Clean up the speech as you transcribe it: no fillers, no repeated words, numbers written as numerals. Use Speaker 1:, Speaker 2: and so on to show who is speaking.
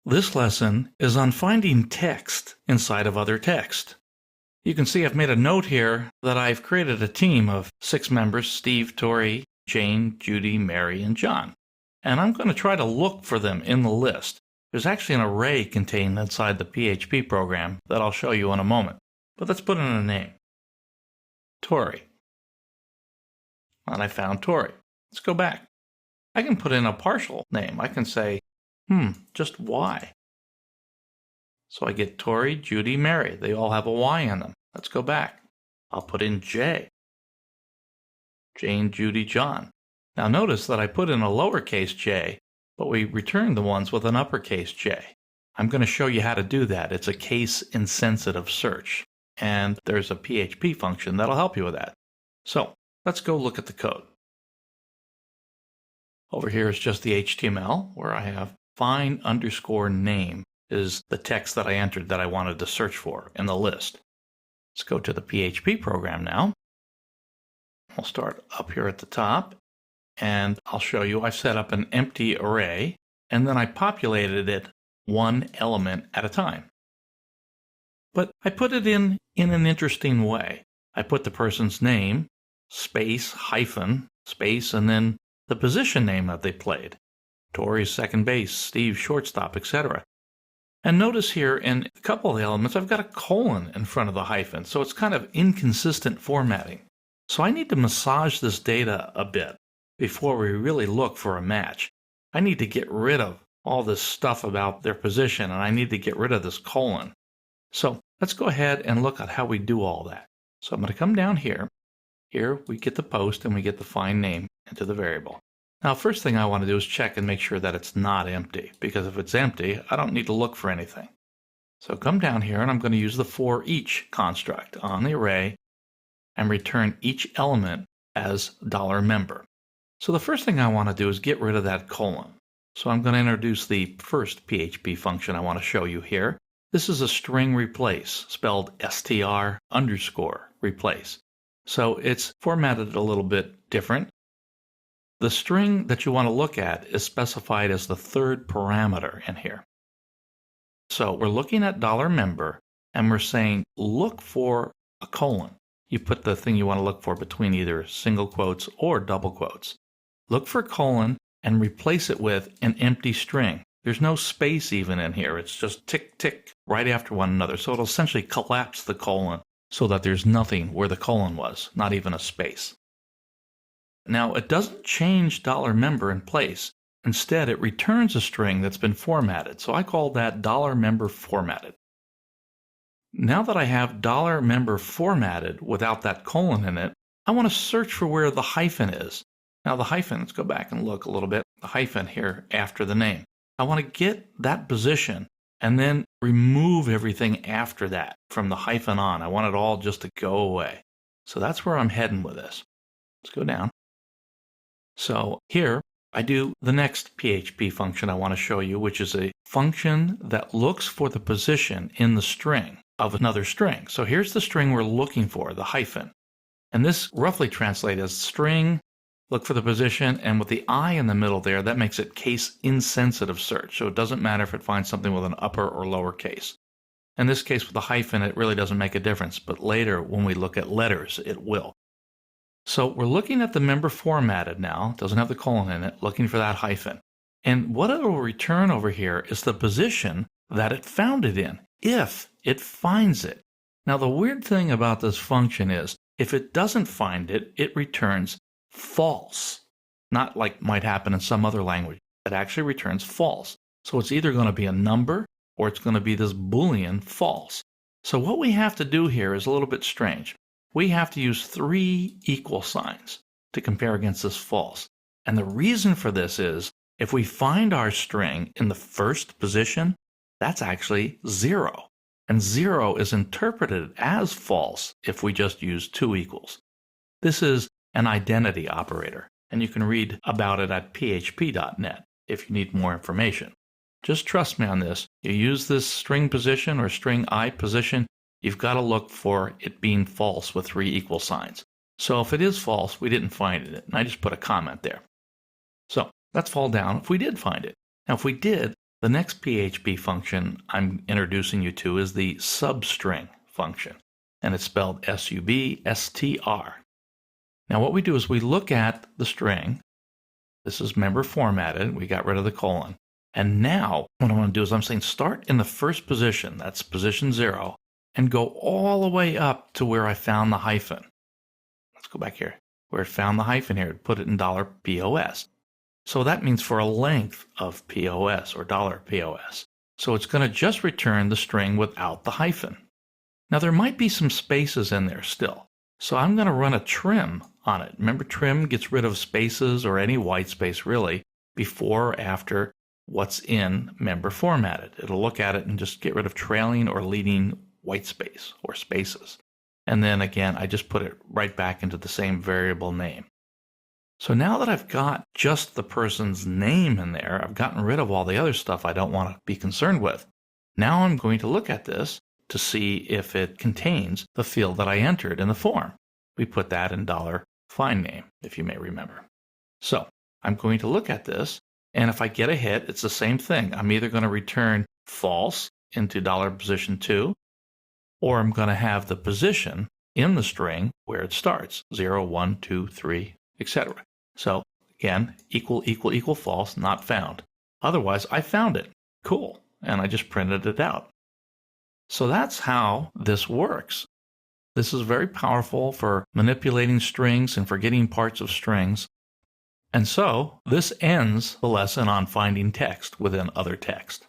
Speaker 1: This lesson is on finding text inside of other text. You can see I've made a note here that I've created a team of 6 members: Steve, Tori, Jane, Judy, Mary, and John. And I'm going to try to look for them in the list. There's actually an array contained inside the PHP program that I'll show you in a moment. But let's put in a name. Tori. And I found Tori. Let's go back. I can put in a partial name. I can say, just Y. So I get Tori, Judy, Mary. They all have a Y in them. Let's go back. I'll put in J. Jane, Judy, John. Now notice that I put in a lowercase j, but we returned the ones with an uppercase J. I'm going to show you how to do that. It's a case-insensitive search, and there's a PHP function that'll help you with that. So let's go look at the code. Over here is just the HTML, where I have find_name is the text that I entered that I wanted to search for in the list. Let's go to the PHP program now. We'll start up here at the top, and I'll show you I've set up an empty array, and then I populated it one element at a time. But I put it in an interesting way. I put the person's name, space, hyphen, space, and then the position name that they played. Tori's second base, Steve shortstop, etc. And notice here in a couple of the elements, I've got a colon in front of the hyphen, so it's kind of inconsistent formatting. So I need to massage this data a bit before we really look for a match. I need to get rid of all this stuff about their position, and I need to get rid of this colon. So let's go ahead and look at how we do all that. So I'm going to come down here. Here we get the post and we get the find name into the variable. Now, first thing I want to do is check and make sure that it's not empty, because if it's empty, I don't need to look for anything. So come down here, and I'm going to use the for each construct on the array and return each element as $member. So the first thing I want to do is get rid of that colon. So I'm going to introduce the first PHP function I want to show you here. This is a string replace, spelled str_replace. So it's formatted a little bit different. The string that you want to look at is specified as the third parameter in here. So we're looking at $member, and we're saying look for a colon. You put the thing you want to look for between either single quotes or double quotes. Look for colon and replace it with an empty string. There's no space even in here. It's just tick, tick right after one another. So it'll essentially collapse the colon so that there's nothing where the colon was, not even a space. Now, it doesn't change $member in place. Instead, it returns a string that's been formatted. So I call that $member formatted. Now that I have $member formatted without that colon in it, I want to search for where the hyphen is. Now the hyphen, let's go back and look a little bit. The hyphen here after the name. I want to get that position and then remove everything after that from the hyphen on. I want it all just to go away. So that's where I'm heading with this. Let's go down. So here I do the next PHP function I want to show you, which is a function that looks for the position in the string of another string. So here's the string we're looking for, the hyphen. And this roughly translates as string, look for the position, and with the I in the middle there, that makes it case-insensitive search. So it doesn't matter if it finds something with an upper or lower case. In this case with the hyphen, it really doesn't make a difference, but later when we look at letters, it will. So we're looking at the member formatted now, doesn't have the colon in it, looking for that hyphen. And what it will return over here is the position that it found it in, if it finds it. Now the weird thing about this function is, if it doesn't find it, it returns false. Not like might happen in some other language. It actually returns false. So it's either going to be a number or it's going to be this Boolean false. So what we have to do here is a little bit strange. We have to use 3 equal signs to compare against this false. And the reason for this is, if we find our string in the first position, that's actually 0. And 0 is interpreted as false if we just use 2 equals. This is an identity operator, and you can read about it at php.net if you need more information. Just trust me on this. You use this string position or string I position, you've got to look for it being false with 3 equal signs. So if it is false, we didn't find it, and I just put a comment there. So let's fall down if we did find it. Now if we did, The next PHP function I'm introducing you to is the substring function, and it's spelled substr. Now what we do is we look at the string. This is member formatted. We got rid of the colon. And now what I want to do is I'm saying start in the first position, that's position 0, and go all the way up to where I found the hyphen. Let's go back here. Where it found the hyphen here, put it in $POS. So that means for a length of POS or $POS. So it's going to just return the string without the hyphen. Now there might be some spaces in there still. So I'm going to run a trim on it. Remember, trim gets rid of spaces or any white space really before or after what's in member formatted. It'll look at it and just get rid of trailing or leading white space or spaces. And then again, I just put it right back into the same variable name. So now that I've got just the person's name in there, I've gotten rid of all the other stuff I don't want to be concerned with. Now I'm going to look at this to see if it contains the field that I entered in the form. We put that in $FindName, if you may remember. So I'm going to look at this, and if I get a hit, it's the same thing. I'm either going to return false into $position2, or I'm going to have the position in the string where it starts, 0, 1, 2, 3, etc. So again, equal, equal, equal, false, not found. Otherwise, I found it. Cool. And I just printed it out. So that's how this works. This is very powerful for manipulating strings and for getting parts of strings. And so this ends the lesson on finding text within other text.